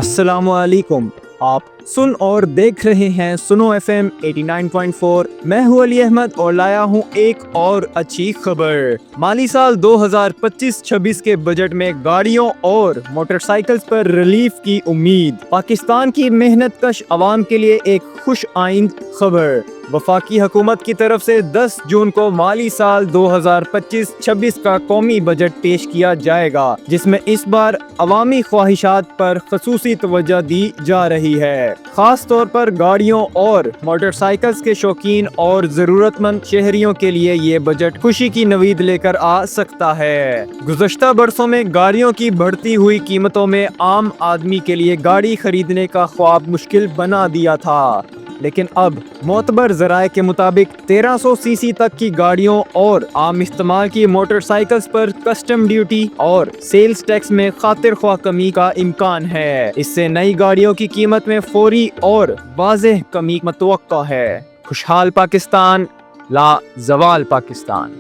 السلام علیکم، آپ سن اور دیکھ رہے ہیں سنو FM 89.4۔ میں ہوں علی احمد اور لایا ہوں ایک اور اچھی خبر۔ مالی سال 2025-26 کے بجٹ میں گاڑیوں اور موٹر سائیکلز پر ریلیف کی امید۔ پاکستان کی محنت کش عوام کے لیے ایک خوش آئند خبر۔ وفاقی حکومت کی طرف سے 10 جون کو مالی سال 2025-26 کا قومی بجٹ پیش کیا جائے گا، جس میں اس بار عوامی خواہشات پر خصوصی توجہ دی جا رہی ہے۔ خاص طور پر گاڑیوں اور موٹر سائیکلز کے شوقین اور ضرورت مند شہریوں کے لیے یہ بجٹ خوشی کی نوید لے کر آ سکتا ہے۔ گزشتہ برسوں میں گاڑیوں کی بڑھتی ہوئی قیمتوں میں عام آدمی کے لیے گاڑی خریدنے کا خواب مشکل بنا دیا تھا، لیکن اب معتبر ذرائع کے مطابق 1300 سی سی تک کی گاڑیوں اور عام استعمال کی موٹر سائیکلز پر کسٹم ڈیوٹی اور سیلز ٹیکس میں خاطر خواہ کمی کا امکان ہے۔ اس سے نئی گاڑیوں کی قیمت میں فوری اور واضح کمی متوقع ہے۔ خوشحال پاکستان، لا زوال پاکستان۔